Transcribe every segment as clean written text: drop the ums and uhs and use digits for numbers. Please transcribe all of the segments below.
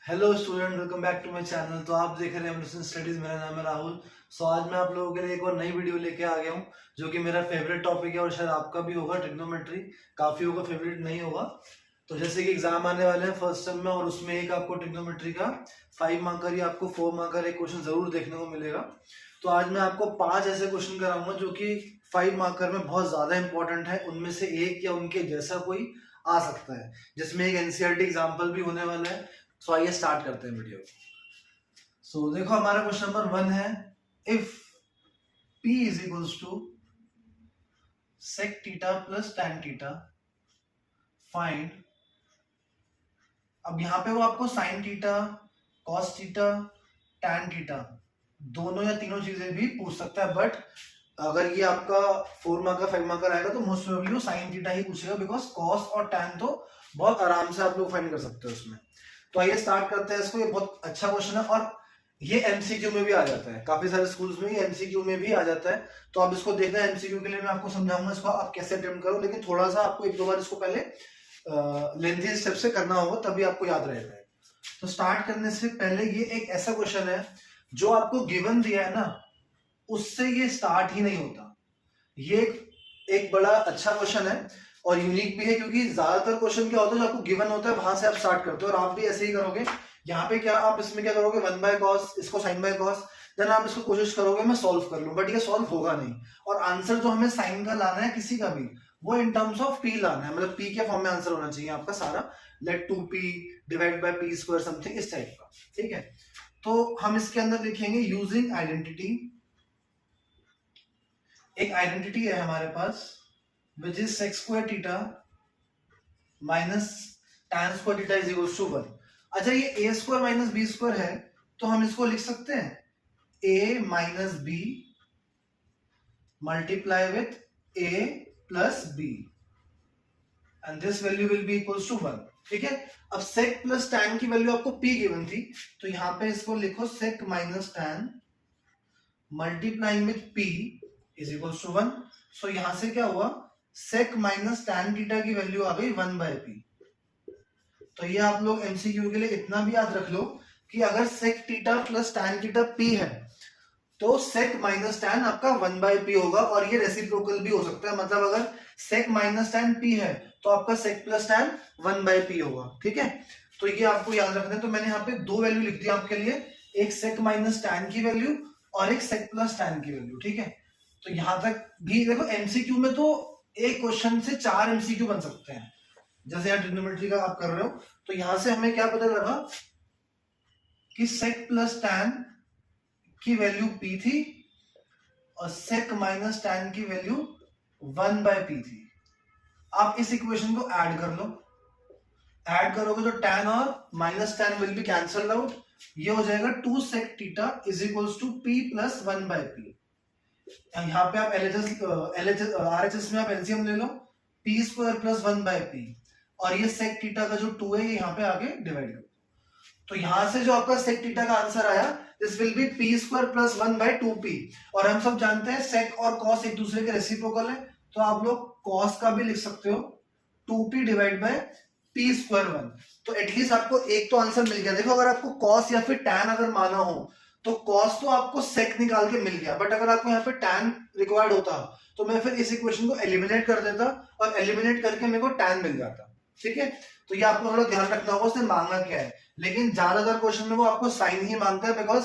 Hello student, welcome back to my channel. तो आप देख रहे हैं एमरसन स्टडीज। मेरा नाम है राहुल। आज मैं आप लोगों के लिए एक और नई वीडियो लेके आ गया हूँ, जो कि मेरा फेवरेट टॉपिक है और शायद आपका भी होगा। ट्रिग्नोमेट्री काफी होगा, फेवरेट नहीं होगा। तो जैसे कि एग्जाम आने वाले हैं फर्स्ट टर्म में, और उसमें एक आपको ट्रिग्नोमेट्री का 5 मार्कर या आपको 4 मार्कर एक क्वेश्चन जरूर देखने को मिलेगा। तो आज मैं आपको 5 ऐसे क्वेश्चन कराऊंगा जो कि 5 मार्कर में बहुत ज्यादा इंपॉर्टेंट है। उनमें से एक या उनके जैसा कोई आ सकता है, जिसमें एक एनसीईआरटी एग्जाम्पल भी होने वाला है। सो आइए स्टार्ट करते हैं वीडियो। सो देखो, हमारा क्वेश्चन नंबर 1 है, if P is equals to sec theta plus tan theta find. अब यहाँ पे वो आपको sin theta, cos theta, tan theta दोनों या तीनों चीजें भी पूछ सकता है, बट अगर ये आपका 4 मार्क का 5 मार्क का आएगा तो मोस्ट प्रोबेबली वो sin थीटा ही पूछेगा, बिकॉज cos और tan तो बहुत आराम से आप लोग फाइंड कर सकते हो उसमें। तो आइए स्टार्ट करते हैं इसको। ये बहुत अच्छा क्वेश्चन है और ये एमसीक्यू में भी आ जाता है। काफी सारे स्कूल्स में ये एमसीक्यू में भी आ जाता है। तो आप इसको देखना है। एमसीक्यू के लिए मैं आपको समझाऊंगा इसको आप कैसे अटेम्प्ट करो, लेकिन थोड़ा सा आपको एक दो बार इसको पहले लेंथी स्टेप से करना होगा, तभी आपको याद रहेगा। तो स्टार्ट करने से पहले ये एक ऐसा क्वेश्चन है जो आपको गिवन दिया है ना, उससे ये स्टार्ट ही नहीं होता। ये एक बड़ा अच्छा क्वेश्चन है और यूनिक भी है, क्योंकि ज्यादातर क्वेश्चन क्या होता है जो आपको गिवन होता है वहां से आप स्टार्ट करते हो, और आप भी ऐसे ही करोगे। यहाँ पे क्या आप इसमें क्या करोगे, 1 बाय कॉस, इसको साइन बाय कॉस, देन आप इसको कोशिश करोगे मैं सॉल्व कर लूं, बट ये सॉल्व होगा नहीं। और आंसर जो हमें साइन का लाना है किसी का भी, वो इन टर्म्स ऑफ पी लाना है, मतलब पी के फॉर्म में आंसर होना चाहिए आपका सारा। Let 2p divide by p square something इस टाइप का, ठीक है। तो हम इसके अंदर लिखेंगे यूजिंग आइडेंटिटी। एक आइडेंटिटी है हमारे पास which is sec square theta minus tan square theta is equal to 1। अच्छा, ये a square minus B square है, तो हम इसको लिख सकते हैं a minus B multiply with a plus B, and this value will be equals to 1, ठीक है। अब sec प्लस tan की वैल्यू आपको p गिवन थी, तो यहां पे इसको लिखो sec minus tan multiplying with p is equals to 1। So यहां से क्या हुआ, sec माइनस tan थीटा की वैल्यू आ गई 1 बाय p। तो ये आप लोग एमसीक्यू के लिए इतना भी याद रख लो कि अगर sec theta plus tan theta p है, तो sec माइनस tan आपका 1 बाय p होगा, और ये रेसिप्रोकल भी हो सकता है। मतलब अगर sec माइनस tan p है, तो आपका sec plus tan 1 by p होगा, ठीक है। तो ये आपको याद रखना है। तो मैंने यहाँ पे दो वैल्यू लिख दी आपके लिए, एक sec माइनस tan की वैल्यू और एक sec प्लस tan की वैल्यू, ठीक है। तो यहां तक भी देखो, एमसीक्यू में तो एक क्वेश्चन से 4 एमसीक्यू बन सकते हैं। जैसे यहाँ ट्रिग्नोमेट्री का आप कर रहे हो, तो यहां से हमें क्या पता लगा कि sec प्लस tan की वैल्यू p थी और sec माइनस tan की वैल्यू 1 बाय p थी। आप इस इक्वेशन को ऐड कर लो। ऐड करोगे तो tan और minus tan will be cancelled out. ये हो जाएगा 2 sec theta is equals to p plus 1 by p। यहाँ पे आप RHS में आप एलसीएम ले लो, p square plus 1 by p, और ये sec थीटा का जो 2 है ये यहाँ पे आगे डिवाइड करो। तो यहां से जो आपका sec थीटा का आंसर आया, this will be p square plus 1 by 2p। और हम सब जानते हैं sec और cos एक दूसरे के रेसिप्रोकल है, तो आप लोग cos का भी लिख सकते हो 2p divide by p square 1। तो एटलीस्ट आपको एक तो आंसर मिल गया। देखो, अगर आपको cos या फिर tan अगर माना हो, तो cos तो आपको sec निकाल के मिल गया, बट अगर आपको यहाँ पे tan रिक्वायर्ड होता तो मैं फिर इस इक्वेशन को एलिमिनेट कर देता, और एलिमिनेट करके मेरे को tan मिल जाता, ठीक है। तो ये आपको थोड़ा ध्यान रखना होगा उसने मांगा क्या है। लेकिन ज्यादातर क्वेश्चन में वो आपको साइन ही मांगता है, बिकॉज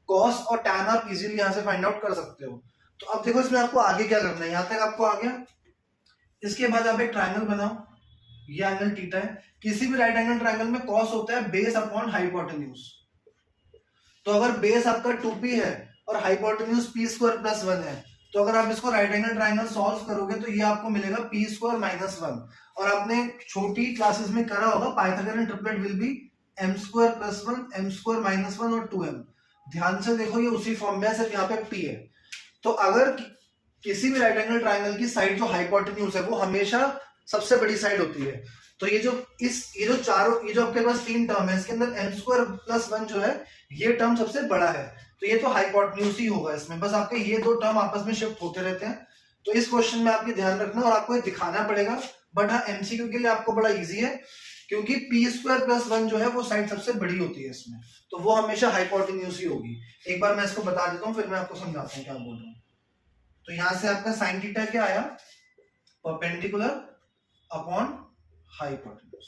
cos और tan आप इजीली यहां से फाइंड आउट कर सकते हो। तो अब देखो इसमें आपको आगे क्या करना है, यहां तक आपको आ गया। इसके बाद आप एक ट्रायंगल बनाओ। ये एंगल थीटा है। किसी भी राइट एंगल ट्रायंगल में cos होता है बेस अपॉन हाइपोटेन्यूज। तो अगर बेस आपका 2p है और हाइपोटेन्यूज p स्क्वायर प्लस 1 है, तो अगर आप इसको राइट एंगल ट्रायंगल सॉल्व करोगे तो ये आपको मिलेगा p स्क्वायर माइनस 1। और आपने छोटी क्लासेस में करा होगा, Pythagorean triplet will be m square plus 1, m square minus 1 और 2m। ध्यान से देखो, ये उसी फॉर्म में है, सिर्फ यहाँ पे p है। तो अगर किसी भी राइट एंगल ट्रायंगल की साइड जो हाइपोटेन्यूज है वो हमेशा सबसे बड़ी साइड होती है। तो ये जो आपके पास 3 टर्म है, इसके अंदर m स्क्वायर प्लस 1 जो है, ये टर्म सबसे बड़ा है, तो ये तो हाइपोटेन्यूज ही होगा इसमें। बस आपके ये दो टर्म आपस में शिफ्ट होते रहते हैं। तो इस क्वेश्चन में आपके ध्यान रखना और आपको ये दिखाना पड़ेगा, बट हाँ एमसीक्यू के लिए आपको बड़ा इजी है, क्योंकि पी स्क्वायर प्लस 1 जो है वो साइड सबसे बड़ी होती है इसमें, तो वो हमेशा हाइपोटेन्यूज ही होगी। एक बार मैं इसको बता देता हूँ, फिर मैं आपको समझाता हूँ क्या बोल रहा हूँ। तो यहां से आपका साइन थीटा क्या आया, परपेंडिकुलर अपॉन हाइपोटेन्यूज।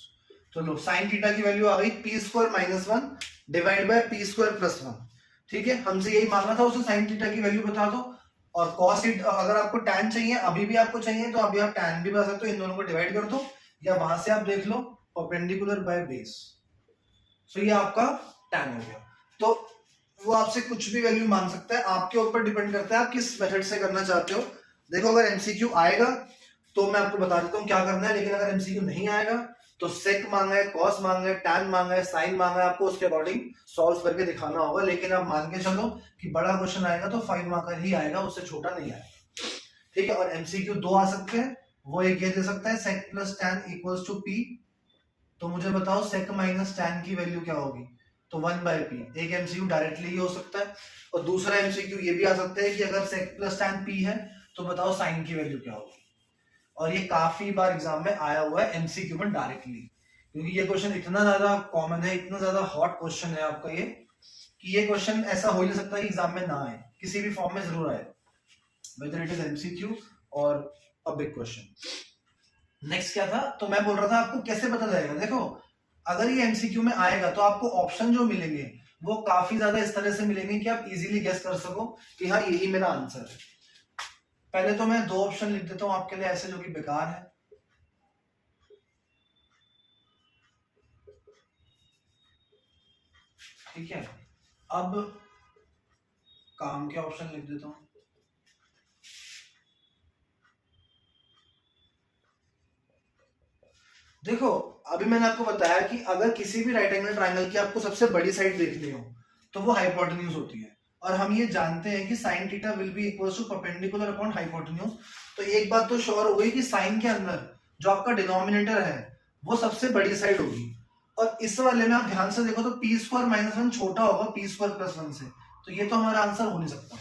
तो लो साइन थीटा की वैल्यू आ गई P square minus 1 divide by P square plus 1। ठीक है, हमसे यही मांगा था, उसे साइन थीटा की वैल्यू बता दो। और कॉस थीटा अगर आपको टैन चाहिए, अभी भी आपको चाहिए तो अभी आप टैन भी बता सकते हो, इन दोनों को डिवाइड कर दो, या वहां से आप देख लो परपेंडिकुलर बाय बेस। सो ये आपका टैन हो गया। तो वो आपसे कुछ भी वैल्यू मान सकता है, आपके ऊपर डिपेंड करता है आप किस मेथड से करना चाहते हो। देखो अगर एमसीक्यू आएगा तो मैं आपको बता देता हूँ क्या करना है, लेकिन अगर एमसीक्यू नहीं आएगा तो सेक मांगा है, कॉस मांगा है, टैन मांगा है, साइन मांगा है, आपको उसके अकॉर्डिंग सॉल्व करके दिखाना होगा। लेकिन आप मान के चलो कि बड़ा क्वेश्चन आएगा तो 5 मार्क का ही आएगा, उससे छोटा नहीं आएगा। ठीक है, और एमसीक्यू 2 आ सकते हैं, वो एक ये दे सकता है sec plus tan equals to p. तो मुझे बताओ सेक माइनस टैन की वैल्यू क्या होगी, तो 1 बाय पी। एक एमसीक्यू डायरेक्टली ही हो सकता है, और दूसरा एमसीक्यू ये भी आ सकता है कि अगर सेक प्लस टैन पी है तो बताओ साइन की वैल्यू क्या होगी। और ये काफी बार एग्जाम में आया हुआ है एमसीक्यू में डायरेक्टली, क्योंकि ये क्वेश्चन इतना ज्यादा कॉमन है, इतना ज्यादा हॉट क्वेश्चन है आपका ये, कि ये क्वेश्चन ऐसा हो ही नहीं सकता कि एग्जाम में ना आए, किसी भी फॉर्म में जरूर आए, वेदर इट इज एमसीक्यू और अ बिग क्वेश्चन। नेक्स्ट क्या था, तो मैं बोल रहा था आपको कैसे पता लगेगा। देखो अगर ये एमसीक्यू में आएगा तो आपको ऑप्शन जो मिलेंगे वो काफी ज्यादा इस तरह से मिलेंगे कि आप इजीली गेस कर सको कि हाँ यही मेरा आंसर है। पहले तो मैं 2 ऑप्शन लिख देता हूं आपके लिए ऐसे, जो कि बेकार है। ठीक है, अब काम के ऑप्शन लिख देता हूं। देखो अभी मैंने आपको बताया कि अगर किसी भी राइट एंगल ट्रायंगल की आपको सबसे बड़ी साइड देखनी हो तो वो हाइपोटेन्यूज होती है, और हम ये जानते हैं कि sine theta will be equals to perpendicular upon hypotenuse. तो एक बात तो श्योर हो गई कि साइन के अंदर जो आपका डिनोमिनेटर है वो सबसे बड़ी साइड होगी। और इस वाले में आप ध्यान से देखो तो पी स्क्वायर माइनस 1 छोटा होगा पी स्क्वायर प्लस 1 से, तो ये तो हमारा आंसर हो नहीं सकता।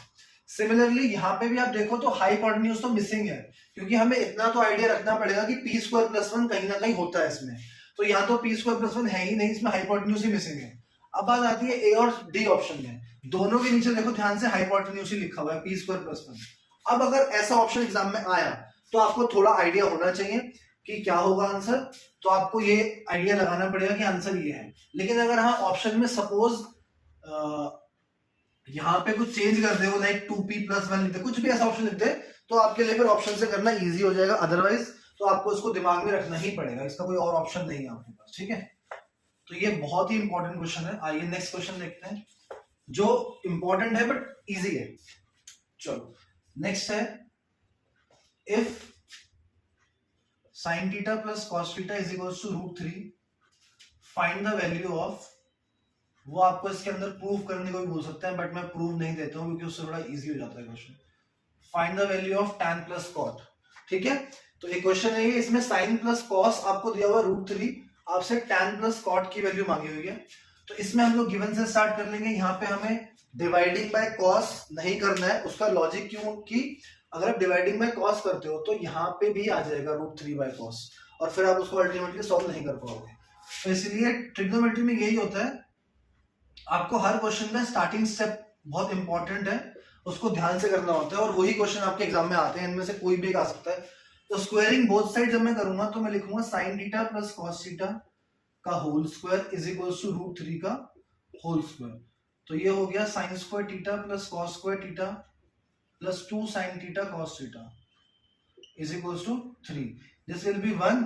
सिमिलरली यहाँ पे भी आप देखो तो हाइपोटेन्यूज तो मिसिंग है, क्योंकि हमें इतना तो आइडिया रखना पड़ेगा कि पी स्क्वायर प्लस 1 कहीं ना कहीं होता है इसमें, तो यहाँ तो पी स्क्वायर प्लस 1 है ही नहीं, इसमें हाइपोटेन्यूज ही मिसिंग है। अब बात आती है ए और डी ऑप्शन में, दोनों के नीचे देखो ध्यान से हाइपोटेन्यूज ही लिखा हुआ है पी स्क्वायर प्लस 1। अब अगर ऐसा ऑप्शन एग्जाम में आया तो आपको थोड़ा आइडिया होना चाहिए कि क्या होगा आंसर, तो आपको ये आइडिया लगाना पड़ेगा कि आंसर ये है। लेकिन अगर हाँ ऑप्शन में सपोज यहाँ पे कुछ चेंज कर दे, लाइक 2p प्लस 1 लिखते, कुछ भी ऐसा ऑप्शन लिखते, तो आपके लिए फिर ऑप्शन से करना इजी हो जाएगा, अदरवाइज तो आपको इसको दिमाग में रखना ही पड़ेगा, इसका कोई और ऑप्शन नहीं है आपके पास। ठीक है, तो ये बहुत ही इंपॉर्टेंट क्वेश्चन है। आइए नेक्स्ट क्वेश्चन देखते हैं, जो इंपॉर्टेंट है बट इजी है। चलो नेक्स्ट है, if sin theta plus cos theta is equals to √3 find the value of. वो आपको इसके अंदर प्रूव करने को भी बोल सकते हैं, बट मैं प्रूव नहीं देता हूं क्योंकि उससे बड़ा इजी हो जाता है question. Find the value of tan plus cot। ठीक है, तो एक क्वेश्चन है ये, इसमें sin प्लस cos आपको दिया हुआ √3, आपसे tan प्लस cot की वैल्यू मांगी हुई है। तो इसमें हम लोग गिवन से स्टार्ट कर लेंगे। यहाँ पे हमें डिवाइडिंग बाय cos नहीं करना है, उसका लॉजिक क्यों कि अगर आप डिवाइडिंग बाय cos करते हो तो यहाँ पे भी आ जाएगा √3 बाय cos, और फिर आप उसको अल्टीमेटली सॉल्व नहीं कर पाओगे। तो इसलिए ट्रिग्नोमेट्री में यही होता है, आपको हर क्वेश्चन में स्टार्टिंग स्टेप बहुत इंपॉर्टेंट है, उसको ध्यान से करना होता है, और वही क्वेश्चन आपके एग्जाम में आते हैं, इनमें से कोई भी एक आ सकता है। तो स्क्वायरिंग बोथ साइड जब मैं करूंगा तो मैं लिखूंगा sin theta plus cos theta का whole square is equals to √3 का होल स्क्वायर। तो ये हो गया sin square theta plus cos square theta plus 2 sin theta cos theta is equals to 3। This will be 1,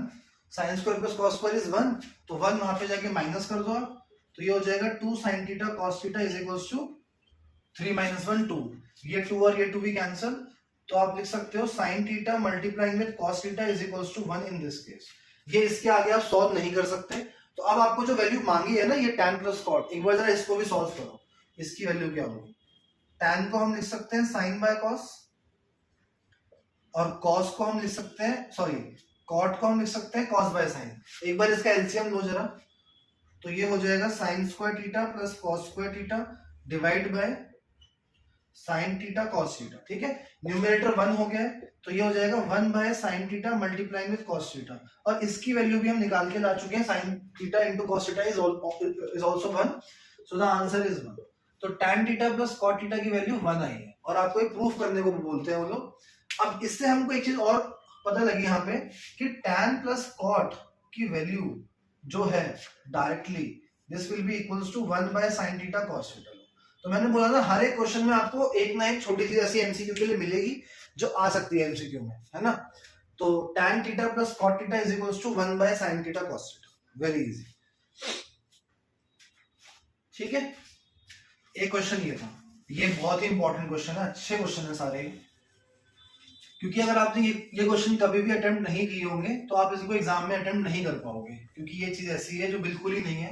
sin square plus cos square is 1, तो 1 वहां पे जाके minus कर दो आप, तो ये हो जाएगा 2 sin theta cos theta is equals to 3 minus 1 2। ये 2 और ये 2 भी कैंसिल, तो आप लिख सकते हो sin theta multiplying with cos theta is equals to 1 in this case. ये इसके आगे आप सॉल्व नहीं कर सकते। तो अब आपको जो वैल्यू मांगी है ना ये tan प्लस cot, एक बार जरा इसको भी सॉल्व करो, इसकी वैल्यू क्या होगी। tan को हम लिख सकते हैं sin बाय cos, और cos को हम लिख सकते हैं, सॉरी cot को हम लिख सकते हैं cos बाय sin। एक बार इसका एलसीएम लो जरा, तो ये हो जाएगा sin square theta plus cos square theta divide by sine theta cos theta, ठीक है। न्यूमरेटर 1 हो गया है, तो ये हो जाएगा 1 bye sine theta multiplying with cos theta, और इसकी वैल्यू भी हम निकाल के ला चुके हैं, sine theta into cos theta is also 1, so the answer is 1। तो tan theta plus cot theta की वैल्यू 1 आई है, और आपको एक प्रूफ करने को भी बोलते हैं वो लोग। अब इससे हमको एक चीज और पता लगी यहाँ पे कि tan प्लस cot की वैल्यू जो है directly this will be equals to 1 by sin theta cos theta. तो मैंने बोला था हर एक क्वेश्चन में आपको एक ना एक छोटी सी ऐसी एमसीक्यू के लिए मिलेगी जो आ सकती है एमसीक्यू में, है ना। तो tan theta plus cot theta is equals to 1 by sin theta cos theta, very easy, ठीक है। एक क्वेश्चन ये था, ये बहुत ही इंपॉर्टेंट क्वेश्चन है, अच्छे क्वेश्चन है सारे, क्योंकि अगर आपने ये क्वेश्चन कभी भी अटेम्प्ट नहीं किए होंगे तो आप इसको एग्जाम में अटेम्प्ट नहीं कर पाओगे, क्योंकि ये चीज ऐसी है जो बिल्कुल ही नहीं है,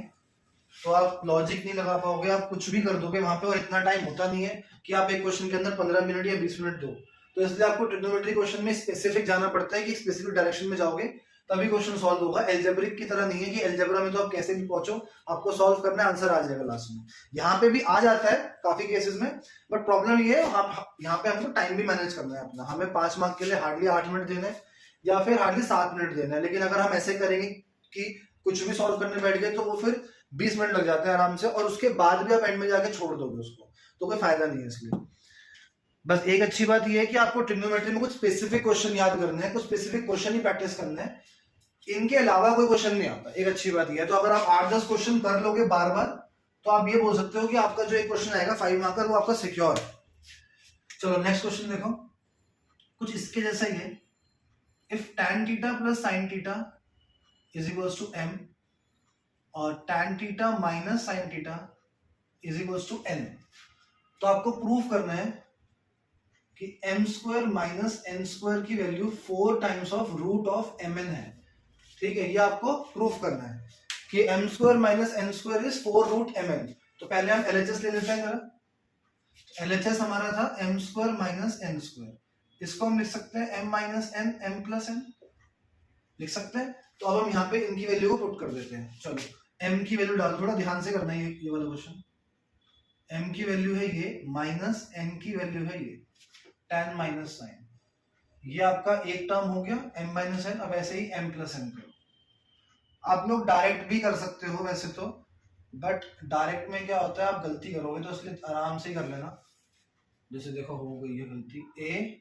तो आप लॉजिक नहीं लगा पाओगे, आप कुछ भी कर दोगे वहां पे, और इतना टाइम होता नहीं है कि आप एक क्वेश्चन के अंदर 15 मिनट या 20 मिनट दो। तो इसलिए आपको ट्रिग्नोमेट्री क्वेश्चन में स्पेसिफिक जाना पड़ता है कि स्पेसिफिक डायरेक्शन में जाओगे तभी क्वेश्चन सॉल्व होगा। एल्जेब्रिक की तरह नहीं है कि एल्जेब्रा में तो आप कैसे भी पहुंचो, आपको सॉल्व करना है, आंसर आ जाएगा लास्ट में। यहाँ पे भी आ जाता है काफी केसेस में, बट प्रॉब्लम ये है यहाँ पे हमको टाइम भी मैनेज करना है अपना, हमें 5 मार्क के लिए हार्डली 8 मिनट देना है या फिर हार्डली 7 मिनट देना है। लेकिन अगर हम ऐसे करेंगे कि कुछ भी सॉल्व करने बैठ गए तो वो फिर 20 मिनट लग जाते हैं आराम से, और उसके बाद भी आप एंड में जाके छोड़ दोगे उसको, तो कोई फायदा नहीं है। इसलिए बस एक अच्छी बात ये है कि आपको ट्रिग्नोमेट्री में कुछ स्पेसिफिक क्वेश्चन याद करने हैं, कुछ स्पेसिफिक क्वेश्चन ही प्रैक्टिस करना है, इनके अलावा कोई क्वेश्चन नहीं आता, एक अच्छी बात ये है। तो अगर आप 8-10 क्वेश्चन कर लोगे बार बार, तो आप ये बोल सकते हो कि आपका जो एक क्वेश्चन आएगा 5 मार्कर वो आपका सिक्योर है। चलो नेक्स्ट क्वेश्चन देखो, कुछ इसके जैसा ही है। If tan theta plus sin theta is equals to m और tan theta minus sin theta is equals to n, तो आपको प्रूफ करना है कि m square minus n square की value 4 times of root of mn है, ठीक है। ये आपको प्रूफ करना है कि m square minus n square is 4 root mn। तो पहले हम LHS ले लेते हैं जरा। LHS हमारा था m square minus n square, इसको हम लिख सकते हैं m minus n m plus n लिख सकते हैं। तो अब हम यहाँ पे इनकी वैल्यू को पुट कर देते हैं। चलो m की वैल्यू डाल, थोड़ा ध्यान से करना है ये वाला क्वेश्चन। m की वैल्यू है ये, माइनस n की वैल्यू है ये tan माइनस साइन, ये आपका एक टर्म हो गया m माइनस n। अब ऐसे ही m प्लस n करो। आप लोग डायरेक्ट भी कर सकते हो वैसे तो, बट डायरेक्ट में क्या होता है आप गलती करोगे, तो इसलिए आराम से ही कर लेना। जैसे देखो हो गई है गलती,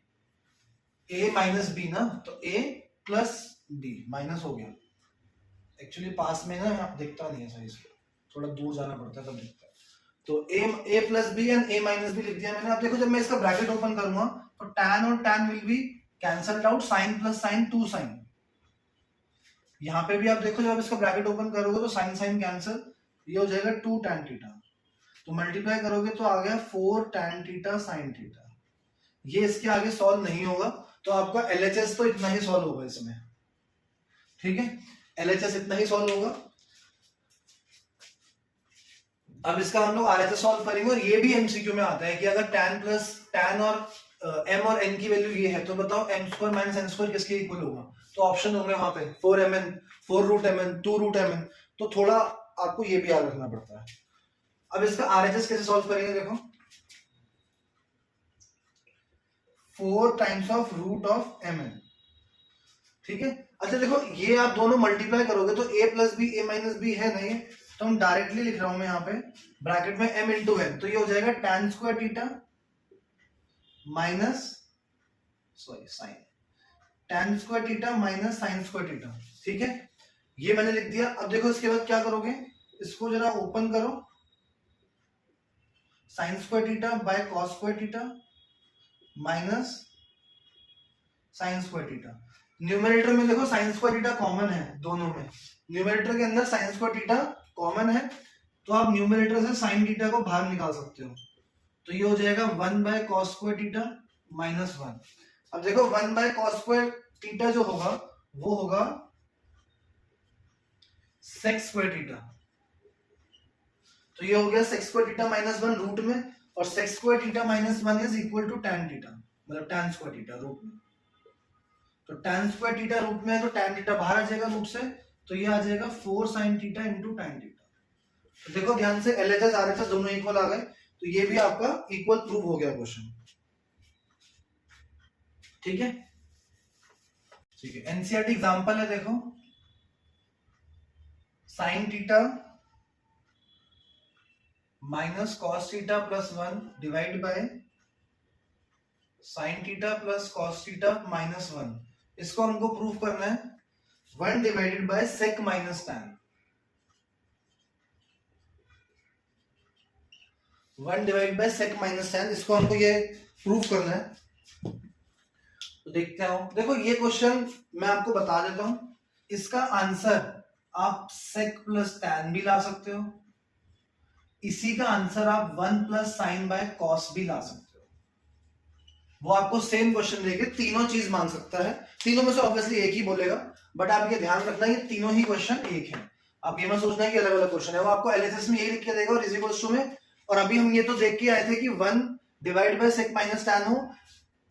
a माइनस बी ना, तो a प्लस b माइनस हो गया। एक्चुअली पास में ना दिखता नहीं है सही से, थोड़ा दूर जाना पड़ता है तब दिखता है। तो a plus B and a minus b लिख दिया मैंने। अब देखो जब मैं इसका ब्रैकेट ओपन करूंगा तो tan और tan will be cancelled out, sine plus sine 2 sine. यहाँ पे भी आप देखो जब इसका ब्रैकेट ओपन करोगे तो साइन साइन कैंसिल, ये हो जाएगा 2 tan थीटा। तो मल्टीप्लाई करोगे तो आ गया 4 tan थीटा साइन थीटा। ये इसके आगे सॉल्व नहीं होगा, तो आपका LHS तो इतना ही सॉल्व होगा इसमें, ठीक है। LHS इतना ही सॉल्व होगा। अब इसका हम लोग RHS सॉल्व करेंगे, और ये भी MCQ में आता है कि अगर tan और m और n की वैल्यू ये है तो बताओ m square minus n square किसके इक्वल होगा। तो ऑप्शन होंगे वहां पे 4mn, 4 root mn, 2 root mn, तो थोड़ा आपको ये भी याद रखना पड़ता है। अब इसका RHS कैसे सॉल्व करेंगे, देखो 4 times of root of mn, ठीक है। अच्छा देखो ये आप दोनों मल्टीप्लाई करोगे तो a plus b a minus b है नहीं, तो हम डायरेक्टली लिख रहा हूं मैं यहाँ पे ब्रैकेट में m इंटू n, तो ये हो जाएगा tan square theta minus sine, tan square theta minus sine square theta, ठीक है। ये मैंने लिख दिया। अब देखो इसके बाद क्या करोगे, इसको जरा ओपन करो, sign square theta by cos square theta minus sine square theta. Numerator में देखो साइन स्क्वायर थीटा कॉमन है दोनों में, न्यूमरेटर के अंदर साइन स्क्वायर थीटा कॉमन है, तो आप न्यूमरेटर से साइन थीटा को बाहर निकाल सकते हो। तो ये हो जाएगा 1 by cos square theta minus 1। अब देखो 1 बाय कॉस स्क्वायर थीटा जो होगा वो होगा सेक स्क्वायर थीटा, तो ये हो गया sec square theta minus 1 root में, और sec square theta minus 1 is equal to tan theta, मतलब tan स्क्वायर थीटा रूट में। तो tan स्क्वायर थीटा रूट में है तो tan थीटा बाहर आ जाएगा रूट से, तो ये आ जाएगा 4 sin theta into tan theta. तो देखो ध्यान से LHS RHS दोनों इक्वल आ गए, तो ये भी आपका इक्वल प्रूव हो गया क्वेश्चन। ठीक है, ठीक है। एनसीईआरटी एग्जांपल है, देखो sine theta minus cos theta plus 1 divide by sine theta plus cos theta minus 1। इसको हमको प्रूव करना है 1 divided by sec minus tan. 1 divide by sec minus tan, इसको हमको ये प्रूव करना है। तो देखते हो, देखो ये क्वेश्चन मैं आपको बता देता हूं, इसका आंसर आप सेक प्लस टैन भी ला सकते हो, इसी का आंसर आप 1 प्लस साइन बाय कॉस भी ला सकते हो। वो आपको सेम क्वेश्चन देके तीनों चीज मान सकता है, तीनों में से ऑब्वियसली एक ही बोलेगा, बट आप ये ध्यान रखना ये तीनों ही क्वेश्चन एक है। आप ये मत सोचना है कि अलग अलग क्वेश्चन है, वो आपको एलएचएस में यही लिख के देगा और इज इक्वल्स टू में। और अभी हम ये तो देख के आए थे कि 1 divide by sec minus tan हो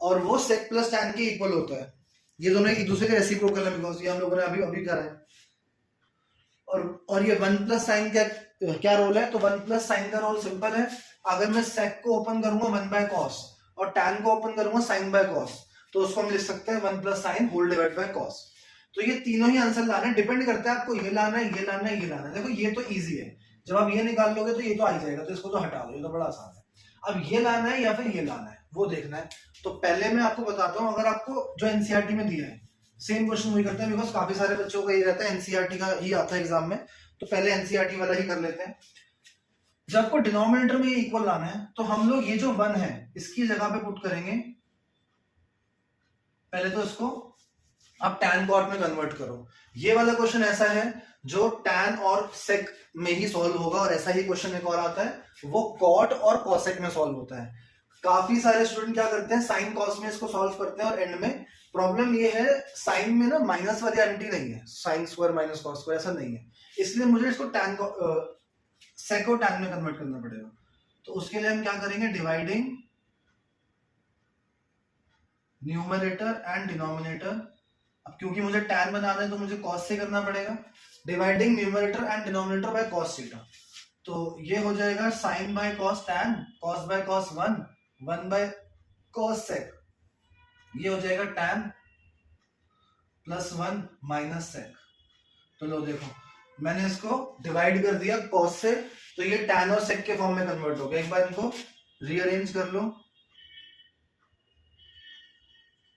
और वो सेक प्लस टैन के इक्वल होता है। ये दोनों एक दूसरे के रेसिप्रोकल है, बिकॉज ये हम लोगों ने अभी करा है। और ये 1 प्लस साइन क्या रोल है, तो 1 प्लस साइन का रोल सिंपल है। अगर मैं सेक को ओपन करूंगा 1 बाय कॉस और टैन को ओपन करूंगा साइन बाय कॉस, तो उसको हम लिख सकते हैं 1 plus sine whole divide by cos. तो ये तीनों ही आंसर लाना है, डिपेंड करता है आपको ये लाना है, ये लाना है, ये लाना है। देखो ये तो इजी है, जब आप ये निकाल लोगे तो ये तो आ ही जाएगा, तो इसको तो हटा दो, ये तो बड़ा आसान है। अब ये लाना है या फिर ये लाना है वो देखना है। तो पहले मैं आपको बताता हूँ, अगर आपको जो एनसीईआरटी में दिया है सेम क्वेश्चन वही करते हैं, बिकॉज काफी सारे बच्चों का ये रहता है एनसीईआरटी का ही आता है एग्जाम में, तो पहले एनसीईआरटी वाला ही कर लेते हैं। जब आपको डिनोमिनेटर में ये इक्वल लाना है, तो हम लोग ये जो 1 है इसकी जगह पे पुट करेंगे। पहले तो इसको आप टैन कॉट में कन्वर्ट करो। ये वाला क्वेश्चन ऐसा है जो टैन और सेक में ही सॉल्व होगा, और ऐसा ही क्वेश्चन एक और आता है वो कॉट और कॉसेक में सॉल्व होता है। काफी सारे स्टूडेंट क्या करते हैं, साइन कॉस में इसको सॉल्व करते हैं और एंड में प्रॉब्लम ये है साइन में ना माइनस वाली आइडेंटिटी नहीं है, sine square minus cos square ऐसा नहीं है, इसलिए मुझे इसको टैन सेक और टैन में कन्वर्ट करना पड़ेगा। तो उसके लिए हम क्या करेंगे, डिवाइडिंग न्यूमरेटर एंड डिनोमिनेटर। अब क्योंकि मुझे टैन बनाना है तो मुझे कॉस से करना पड़ेगा, dividing numerator and denominator by cos theta. तो ये हो जाएगा sine by cos tan, cos by cos 1, 1 bye cos sec, ये हो जाएगा टैन प्लस 1 माइनस सेक। तो लो देखो मैंने इसको डिवाइड कर दिया कॉस से, तो ये टैन और सेक के फॉर्म में कन्वर्ट हो गया। एक बार इनको रीअरेंज कर लो,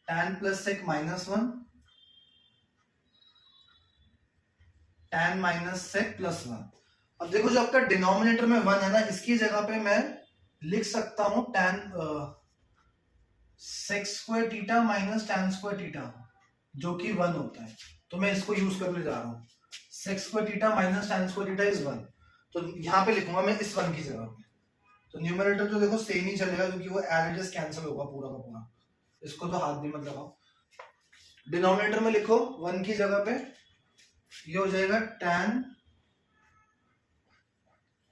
tan plus sec minus 1, tan minus sec plus 1। अब देखो जो आपका डिनोमिनेटर में 1 है ना, इसकी जगह पे मैं लिख सकता हूं tan sec square theta minus tan square theta, जो कि 1 होता है। तो मैं इसको यूज करने जा रहा हूं, sec square theta minus tan square theta is 1। तो यहां पे लिखूंगा मैं इस 1 की जगह पे। तो न्यूमरेटर तो देखो सेम ही चलेगा क्योंकि वो एज इट इज कैंसिल होगा पूरा का पूरा, इसको तो हाथ भी मत लगाओ। डिनोमिनेटर में लिखो 1 की जगह पे, ये हो जाएगा tan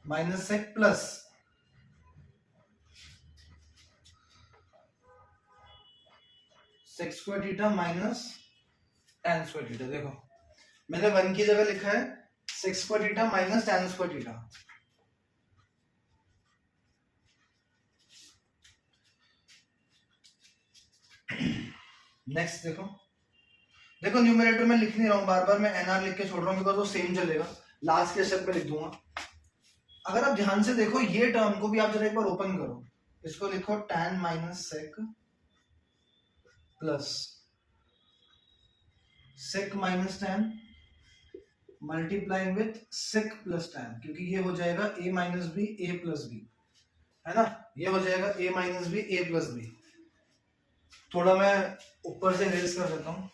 minus sec plus sec square theta minus tan square theta. देखो मैंने 1 की जगह लिखा है sec square theta minus tan square theta. Next देखो, देखो न्यूमरेटर में लिख नहीं रहा हूं, बार बार मैं एनआर लिख के छोड़ रहा हूं बिकॉज वो सेम चलेगा, लास्ट के स्टेप पे लिख दूंगा। अगर आप ध्यान से देखो ये टर्म को भी आप जरा एक बार ओपन करो, इसको लिखो tan minus sec plus sec minus tan multiplying with sec plus tan, क्योंकि ये हो जाएगा a minus b a plus b, है ना, ये हो जाएगा a minus b a plus b. थोड़ा मैं ऊपर से रेज कर देता हूं,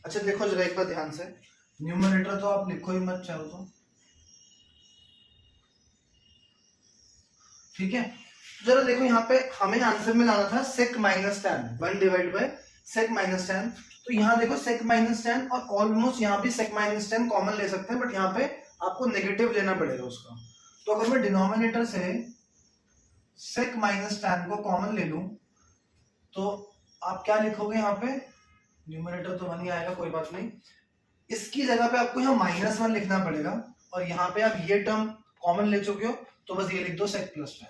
अच्छा देखो जरा एक बार ध्यान से, न्यूमरेटर तो आप लिखो ही मत चाहो तो, ठीक है। जरा देखो यहाँ पे हमें आंसर में लाना था sec minus tan, 1 divide by sec minus tan. तो यहाँ देखो सेक माइनस टैन और ऑलमोस्ट यहाँ भी सेक माइनस टैन कॉमन ले सकते हैं, बट यहाँ पे आपको नेगेटिव लेना पड़ेगा उसका। तो अगर मैं डिनोमिनेटर से सेक माइनस टैन को कॉमन ले लूं, तो आप क्या लिखोगे यहाँ पे, न्यूमरेटर तो 1 ही आएगा, कोई बात नहीं, इसकी जगह पे आपको यहाँ -1 लिखना पड़ेगा, और यहाँ पे आप ये टर्म कॉमन ले चुके हो तो बस ये लिख दो sec प्लस tan।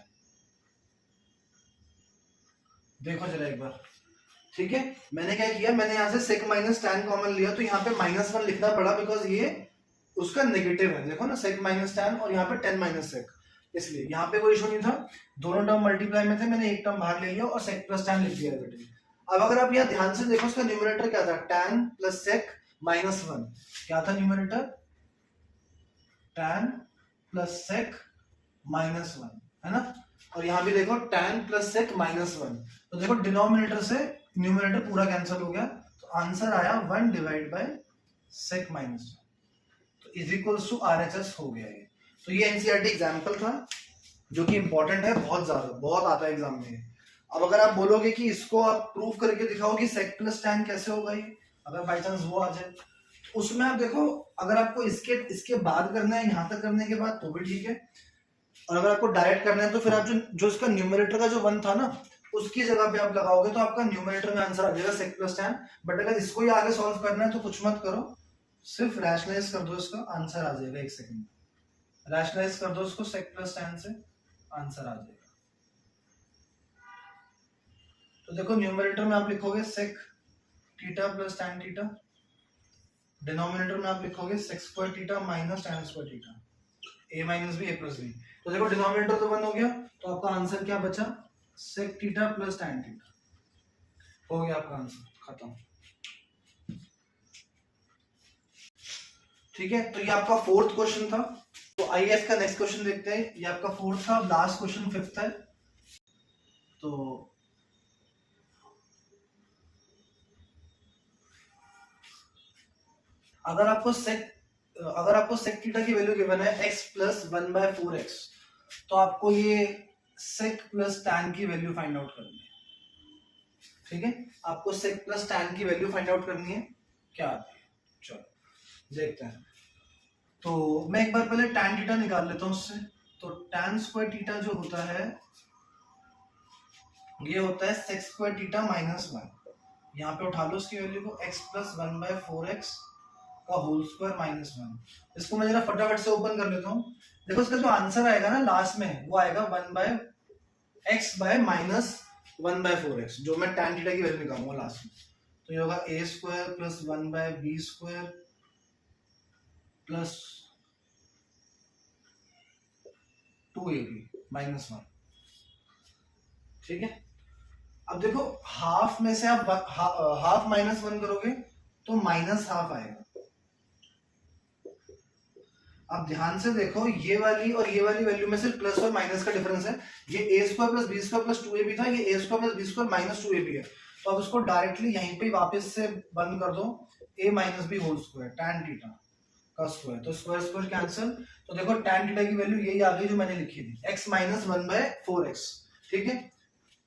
देखो जरा एक बार, ठीक है। मैंने क्या किया, मैंने यहाँ से sec माइनस tan कॉमन लिया, तो यहाँ पे -1 लिखना पड़ा बिकॉज ये उसका नेगेटिव है। देखो ना, sec माइनस tan और यहाँ पे tan माइनस sec, इसलिए यहाँ पे कोई इशू नहीं था, दोनों टर्म मल्टीप्लाई में थे, मैंने एक टर्म बाहर ले लिया और sec प्लस tan लिख दिया। अब अगर आप यहाँ ध्यान से देखो, उसका न्यूमरेटर क्या था, tan प्लस sec -1। क्या था न्यूमरेटर, tan प्लस sec -1, है ना। और यहाँ भी देखो tan प्लस sec -1, तो देखो डिनोमिनेटर से न्यूमरेटर पूरा कैंसिल हो गया, तो आंसर आया 1 डिवाइड बाय sec -1, तो इज इक्वल्स टू RHS हो गया ये। तो ये एनसीईआरटी एग्जाम्पल था जो कि इंपॉर्टेंट है, बहुत ज्यादा, बहुत आता है एग्जाम में। अब अगर आप बोलोगे कि इसको आप प्रूव करके दिखाओ कि sec प्लस tan कैसे होगा ये, अगर बाई चांस वो आ जाए, उसमें आप देखो, अगर आपको इसके बाद करना है, यहाँ तक करने के बाद तो भी ठीक है, और अगर आपको डायरेक्ट करना है तो फिर आप जो इसका न्यूमरेटर का जो 1 था ना, उसकी जगह पे आप लगाओगे तो आपका न्यूमरेटर में आंसर आ जाएगा sec प्लस tan। बट अगर इसको ही आगे सॉल्व करना है तो कुछ मत करो, सिर्फ रैशनलाइज कर दो, इसका आंसर आ जाएगा। 1 सेकंड, रैशनलाइज कर दो उसको sec प्लस tan से, आंसर आ जाएगा। तो देखो न्यूमरेटर में आप लिखोगे sec theta plus tan theta, denominator में आप लिखोगे sec square theta minus tan square theta, a minus b a plus b। तो देखो डिनोमिनेटर तो 1 हो गया, तो आपका आंसर क्या बचा, sec theta plus tan theta, हो गया आपका आंसर, खत्म। ठीक है, तो ये आपका 4th क्वेश्चन था। तो आइए इसका नेक्स्ट क्वेश्चन देखते हैं। ये आपका 4th था, लास्ट क्वेश्चन 5th है। तो अगर आपको sec थीटा की वैल्यू गिवन है x प्लस 1/4x, तो आपको ये sec प्लस tan की वैल्यू फाइंड आउट करनी है। ठीक है, आपको sec प्लस tan की वैल्यू फाइंड आउट करनी है, क्या आती है, चलो देखते हैं। तो मैं एक बार पहले tan थीटा निकाल लेता हूं उससे। तो tan स्क्वायर थीटा जो होता है, ये होता है sec स्क्वायर थीटा -1। यहाँ पे उठा लो उसकी वैल्यू को, x प्लस 1/4x का होल स्क्वायर -1। इसको मैं जरा फटाफट से ओपन कर लेता हूँ। देखो इसका जो आंसर आएगा ना लास्ट में, वो आएगा 1/x बाय -1/4x, जो मैं tan थीटा की वैल्यू निकालूंगा लास्ट में। तो ये होगा a square plus 1/b square plus 2ab -1। ठीक है, अब देखो हाफ में से आप हाफ -1 करोगे तो -1/2 आएगा। अब ध्यान से देखो, ये वाली और ये वाली वैल्यू में सिर्फ प्लस और माइनस का डिफरेंस है। ये a square plus b square plus 2ab था, ये a square plus b square minus 2ab है। तो अब इसको डायरेक्टली यहीं पे वापस से बंद कर दो, a minus b whole square tan theta का स्क्वायर, तो स्क्वायर स्क्वायर कैंसिल। तो देखो tan थीटा की वैल्यू यही आ गई जो मैंने लिखी थी, x माइनस 1/4x। ठीक है,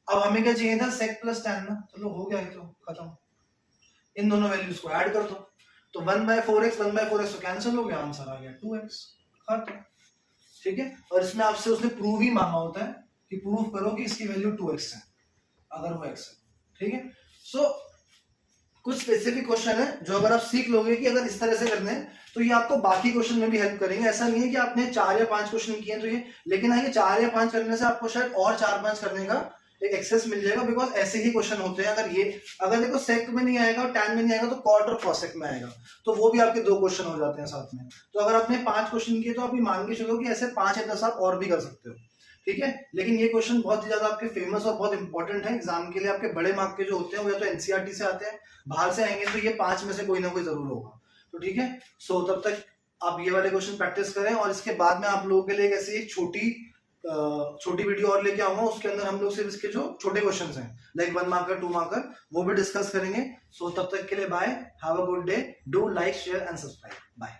अब हमें क्या चाहिए था, sec प्लस tan ना, चलो हो गया, तो खत्म। इन दोनों वैल्यूज को ऐड कर दो, तो 1/4x तो कैंसिल हो गया, आंसर आ गया 2x, खत्म। ठीक है, और इसमें आपसे उसने प्रूव ही मांगा होता है कि प्रूव करो कि इसकी वैल्यू 2x है, अगर वो x है। ठीक है, सो कुछ स्पेसिफिक क्वेश्चन है जो अगर आप सीख लोगे कि अगर इस तरह से करने हैं तो ये आपको बाकी क्वेश्चन में भी हेल्प करेंगे। ऐसा नहीं है कि आपने 4 या 5 क्वेश्चन किए तो ये, लेकिन हाँ, ये 4 या 5 करने से आपको शायद और 4-5 करने का एक एक्सेस मिल जाएगा, बिकॉज ऐसे ही क्वेश्चन होते हैं। अगर देखो सेक में नहीं आएगा और टैन में नहीं आएगा तो कॉट और कॉसेक में आएगा, तो वो भी आपके 2 क्वेश्चन हो जाते हैं साथ में। तो अगर आपने 5 क्वेश्चन किए तो आप ये मान के चलो कि ऐसे 5 या 10 आप और भी कर सकते हो। ठीक है, लेकिन ये क्वेश्चन बहुत ही ज्यादा आपके फेमस और बहुत इंपॉर्टेंट है एग्जाम के लिए। आपके बड़े मार्क के जो होते हैं वो या तो एनसीईआरटी से आते हैं, बाहर से आएंगे तो ये 5 में से कोई ना कोई जरूर होगा। तो ठीक है, सो तब तक आप ये वाले क्वेश्चन प्रैक्टिस करें, और इसके बाद में आप लोगों के लिए ऐसी एक छोटी वीडियो और लेके आऊंगा। उसके अंदर हम लोग सिर्फ इसके जो छोटे क्वेश्चंस हैं लाइक 1 मार्कर 2 मार्कर वो भी डिस्कस करेंगे। सो तब तक के लिए bye, have a good day, do like share and subscribe, bye.